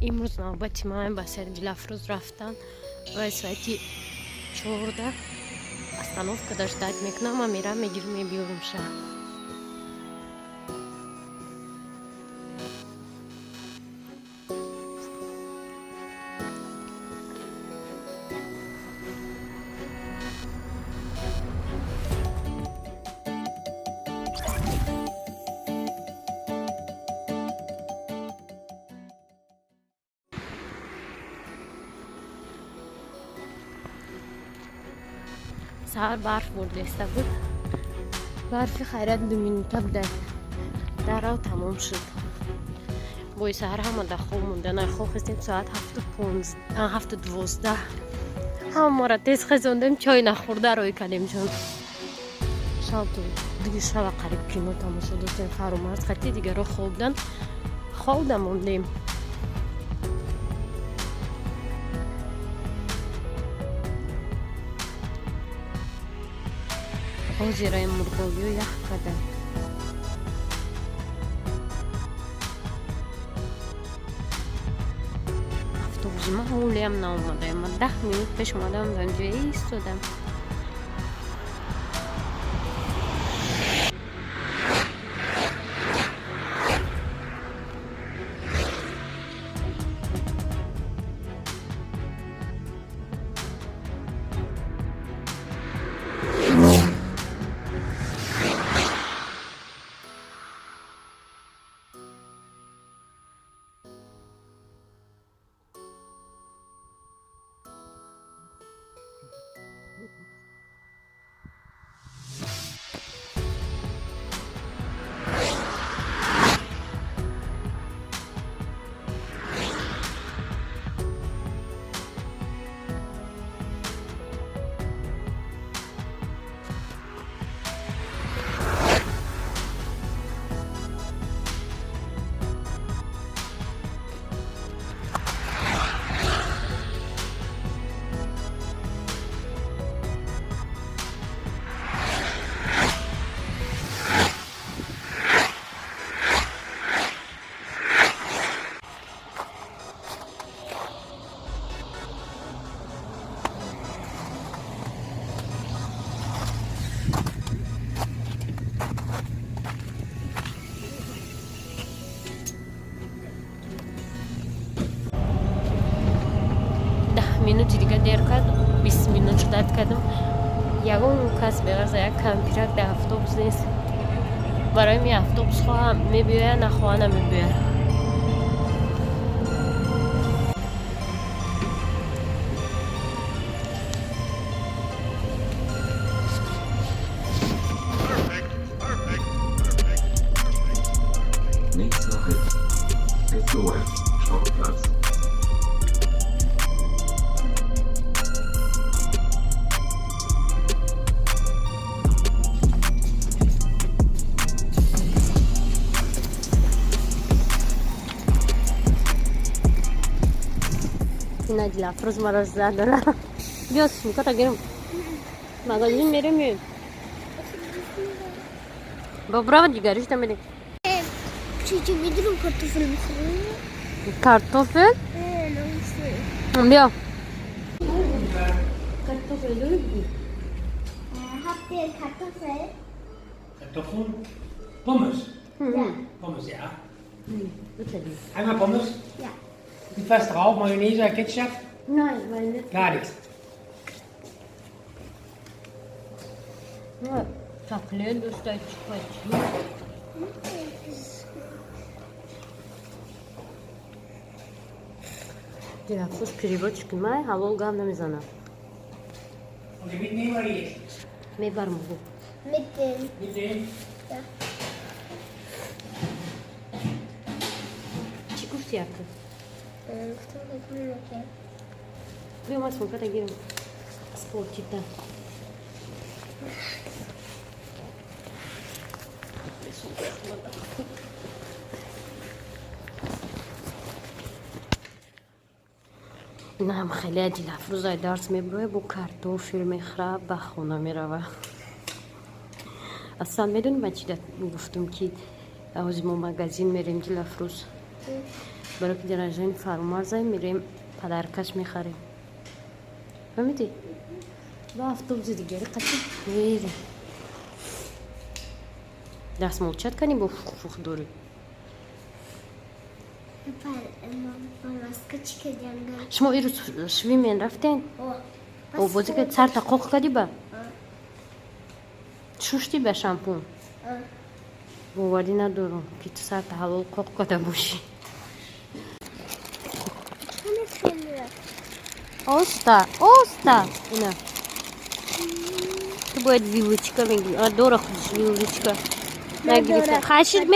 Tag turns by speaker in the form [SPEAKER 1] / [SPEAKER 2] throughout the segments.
[SPEAKER 1] امروز نوبت من با سر دلافروز رفتن و ساعتی 14 остановка داشت داد میکنم و میرم میگیرم میبیارم شهر. سهر برف بردسته بود. برف خیرت 2 مینوته بود در و تمام شد. بای سهر هم در خواب مونده. نه خواب خستیم ساعت 7:12 هم ما را تیز خزاندیم چای نخورده روی کلیم جان. شب دیگه شب قریب کینو تمام شد. دستیم فرامرز خطی دیگه رو خوابیدم موندیم. زیرای مرغابی و یخ کده. اتوبوس ما حولی هم نامده. من 10 مینوت پیش اومدم اونجا ایستادم. مینوت دیگه دیر کرد. 20 مینوت رد کردم. یکم کس بغرز یک کمپیرک در اتوبوس نیست. برای می اتوبوس خواه میبیه نخواه نمیبیه.
[SPEAKER 2] Nächster Halt. SOS, Schrottplatz.
[SPEAKER 1] اینا دلافروز ما را زد داره. بیا سمکا تا گیرم. مغازین میریم. با برای دیگریش تا میریم.
[SPEAKER 3] چی میدونم کارتوفل میخورم.
[SPEAKER 1] کارتوفل؟
[SPEAKER 3] نه
[SPEAKER 1] بیا. Kartoffel löwen.
[SPEAKER 3] Habt ihr Kartoffel?
[SPEAKER 4] Kartoffeln? Pommes?
[SPEAKER 3] Ja.
[SPEAKER 4] Pommes, ja.
[SPEAKER 1] Bitte nicht.
[SPEAKER 4] Einmal Pommes?
[SPEAKER 3] Ja.
[SPEAKER 4] Und was drauf? Mayonnaise, Ketchup?
[SPEAKER 1] Nein, weil nicht.
[SPEAKER 4] Gar nichts.
[SPEAKER 1] Ja, Chocolate ist das Spaghetti. دلافروز پیریباچ کمای حلال گام نمیزنه.
[SPEAKER 4] Und die mitnehmen oder jetzt?
[SPEAKER 1] میبرم بگو.
[SPEAKER 3] Mit dem.
[SPEAKER 4] Mitnehmen?
[SPEAKER 3] Ja.
[SPEAKER 1] چی گفتی اکا؟
[SPEAKER 3] گفتم بکنی رو که.
[SPEAKER 1] بیا ما سمکا تا گیرم. سپورتی تا. اینا هم خیلی عجیل افروزای درس میبروه با کارتوفل میخوره به خونه میروه. اصلا میدونی من چی گفتم که از ما مگازین میریم جیل افروز برای که درجه فرامرزه میریم پدرکش میخریم. فهمیدی؟ با اتوبوس دیگری قطعی میریم. دست مولچت کنی با فوخ دوری. شما این روز شویمین رفتین؟ او بازی که سر تقوق کردی با؟ شوشتی به شامپون؟ باوری ندارم که تو سر تحلال قوق کرده باشی. اوستا اینا تو باید ویلوچکا میگی. دور خودش ویلوچکا نگیری خشید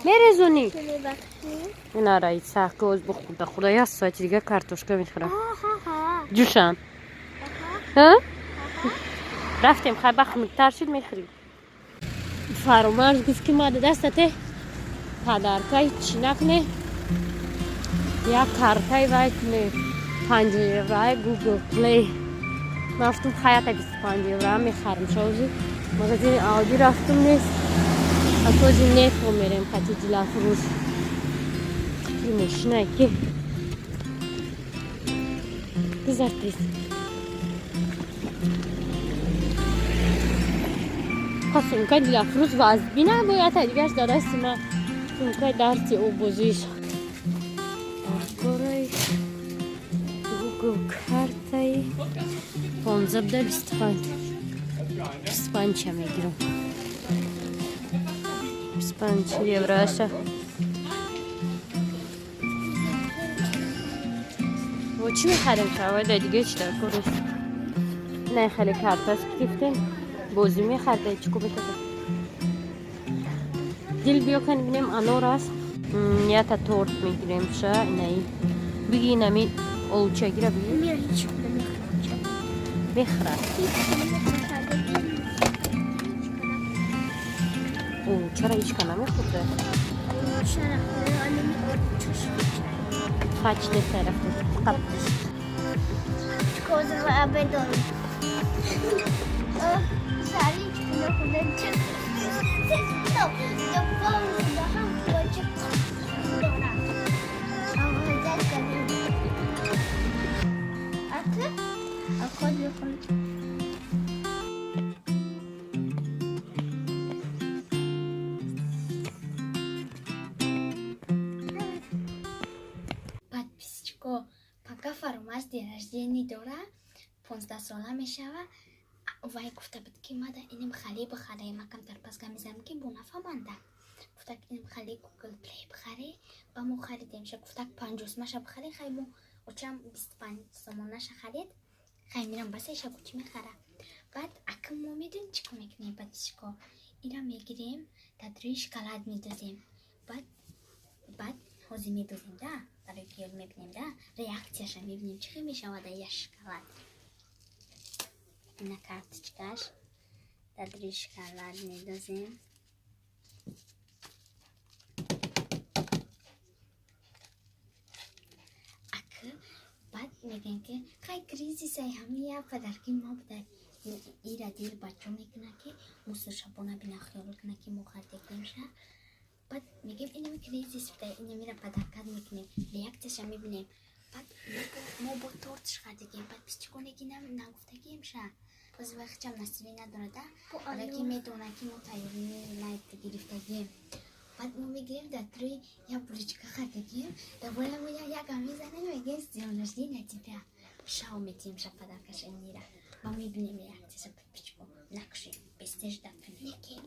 [SPEAKER 1] میرزونی اینا رایی سخت گوز بخورده خدایی از ساعت دیگه کارتوشکا میخورم جوشن ها؟ رفتیم خیلی بخت مکتر شد میخوریم. فرامرز گفت که ما دستته پدرکای چی نکنه یا کارتای وای کنه 5 یورو گوگل پلی. من رفتم خیاطه 25 یورو میخرم شوزی مغازین آدی رفتم نیست اکوزی نیفو میریم خطی جلا فروش خیلی مشنه که بذار تیز خواست اونکای جلا فروش باز بینه باید دیگرش داده سیما اونکای درتی او بزویش آرکورای گوگل کارتای 15 25 چه میگیرم 25 یوروشه و چی میخریم شواید دیگه چی در کنش نه خیلی کارتاش کتیفتیم بوزی میخرده چکو بکده دل بیو کنی بینیم انور است یا تا تورت میگیریم شا اینایی بگی نمی اولچه گیره بگی بخرد او چرا هیچ کنه میخورده خاچ ده طرف قبل
[SPEAKER 3] کوزر و ابدون ساری چکنه خودن چک подписчико пока фармаз день рождения дора 15 ساله میشوه وای گفته بود که ماده اینم خالی بخره ما کم تر پس گمیزم که بو نفهمنده گفته که اینم خالی گوگل پلی بخره با مو خریدیم شه گفته که 50 ماشه بخره خیلی مو اوچم 25 سومونش خرید خیلی میرم بس شه کوچ میخره بعد اکم مو میدون چیکو میکنیم بدیشکو اینا میگیریم تدریج شکلات میدوزیم بعد هوزی میدوزیم ده برای که میبینیم ده ریاکتیش میبینیم چی میشه ده یا شکلات اینا کارتچکاش تدریج شکلات میدوزیم بعد میگن که خیلی کریزیس های همه پدرکی ما بوده ایرا دیل بچه میکنه که موسو شبانه بینا خیال کنه که مخاطب نمیشه بعد میگیم اینو کریزیس بوده اینو میره پدرکت میکنیم ریاکتش هم میبینیم بعد ما با تورتش خریدیم بعد پیش چکونه که نگفته که میشه باز وقت هم نصیبی نداره ده حالا که میدونه که ما تایوری نایت گرفتگیم بعد ما میگیریم در توی یا بلیچکا خریدیم در بالا ما یا گمیزنه میگیم زیانش دی نتیبه شاو میتیم شب پدرکش نیره ما میبینیم ریاکتش پیچکو نقشی بستش دفن لیکن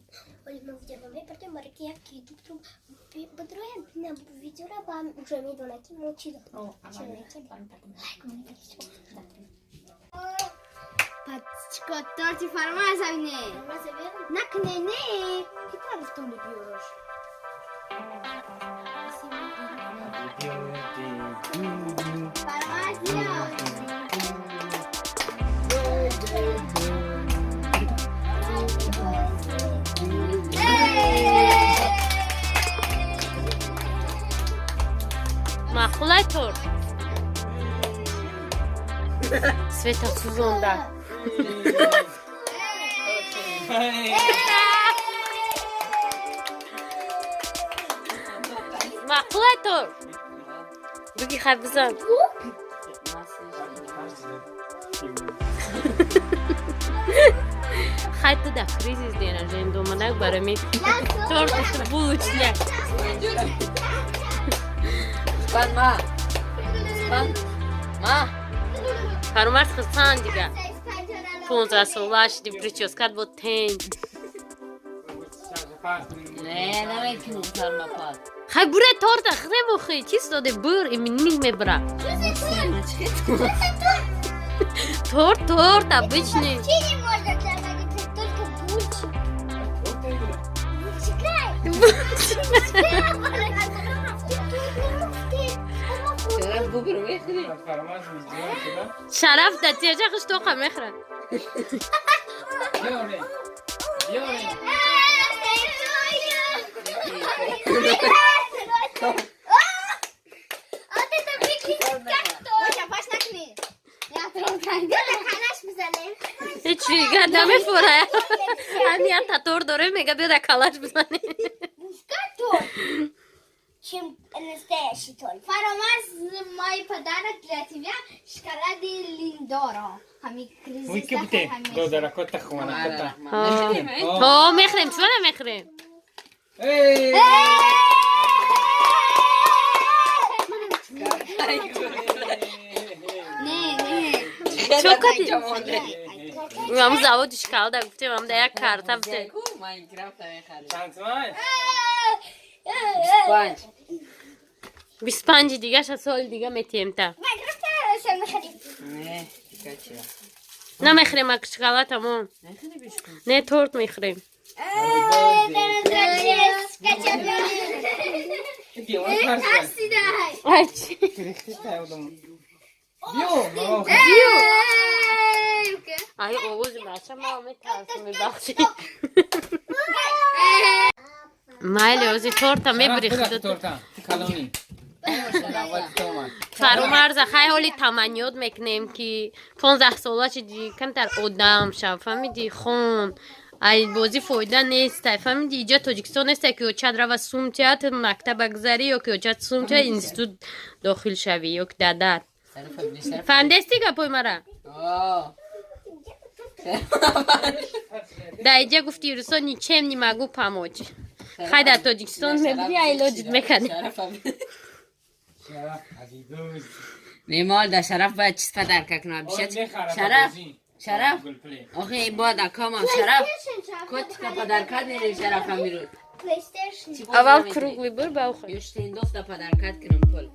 [SPEAKER 3] ولی ما ویدیو میپرتیم برای که یکی دوتو بدرویم بینم ویدیو را با هم اونجا میدونه که ما چی دارم اول میتیم با هم پرتیم لایک منی پیچکو دفن پچکو تورتی فرماز اینه نکنه نه کی طرفتون بیاروش
[SPEAKER 1] Махулай торт. Света Сузонда. معقوله تو بگی خب بزن خیلی تو در کریزیز دینا جین دومنک برای تورت بوچله
[SPEAKER 5] Span ma. Ma.
[SPEAKER 1] فرامرز خستان دیگه 15 ساله شدی پریچوز کرد با تنگ
[SPEAKER 5] نه نمیتونم فرما پاد.
[SPEAKER 1] خیلی بره تورت خیلی بخی چیز داده بر ایمینینگ میبره تورت بچنی
[SPEAKER 3] Чини можно добавить только бульчик.
[SPEAKER 5] Şeref bu bir mehri.
[SPEAKER 1] شرف در تیجه خش تو قم میخره هیچ دیگه نمیفوره همین تا تور داره میگه بیا در کلاش بزنی
[SPEAKER 3] Чем настоящий толь. Фаромаз мой подарок для тебя шоколадный линдоро. Хами
[SPEAKER 4] Ой, que bute. Do da rakota khwana kota.
[SPEAKER 1] ها میخریم چون نمیخریم
[SPEAKER 4] Hey!
[SPEAKER 1] چوکاتی هم زود شکال در گفتیم هم در یک کارتا بده
[SPEAKER 5] Minecraft میخری.
[SPEAKER 4] Tanzmai.
[SPEAKER 5] 25.
[SPEAKER 1] 25 دیگه شد سال دیگه میتیم تا
[SPEAKER 5] نه دیگه چرا؟
[SPEAKER 1] نمیخریم اک شکلات همون
[SPEAKER 5] نخری بشکن.
[SPEAKER 1] نه تورت میخریم ای چی ای اوز بچه ما میترسم میبخشی مایلی اوزی تورت هم میبری خودت
[SPEAKER 4] Torta. Kaloni.
[SPEAKER 1] فرامرز خیلی حالی تمنیات میکنیم که 15 ساله چی کمتر آدم شد فهمیدی خون ای بازی فایده نیست فهمیدی اینجا تاجیکستان نیست که چه رو سومتیات مکتب بگذاری یا که چه سومتیات اینستیتوت داخل شوی یا که دادت فهمیدستی که پای مرا در اینجا گفتی روسا نیچه نی مگو پاموچ خیلی در تاجیکستان میبری ایلاجت میکنی
[SPEAKER 5] نیمال در شرف باید چیز پدر که کنم بیشت شرف آخه باید اکام هم شرف کت که پدر کرد نیره شرف هم بیرون
[SPEAKER 1] اول کروگلی بر باوخه
[SPEAKER 5] یشتین دوست در پدر کرد کنم پل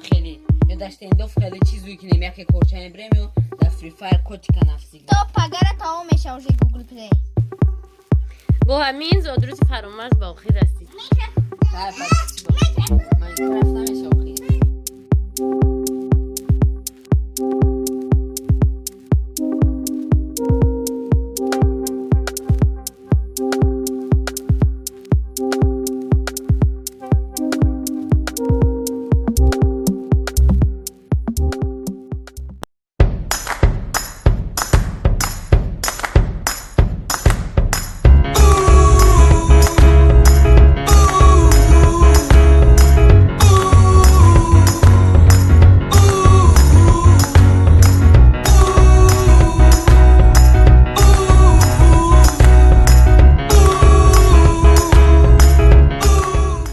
[SPEAKER 5] خیلی یا داشتین دوست خیلی چیزوی کنیم یکی کورچه بریم و در فری فایر کت که نفسی
[SPEAKER 3] То погара того мешал уже Google Play.
[SPEAKER 1] با همین زادروز فرامرز باوخی رسید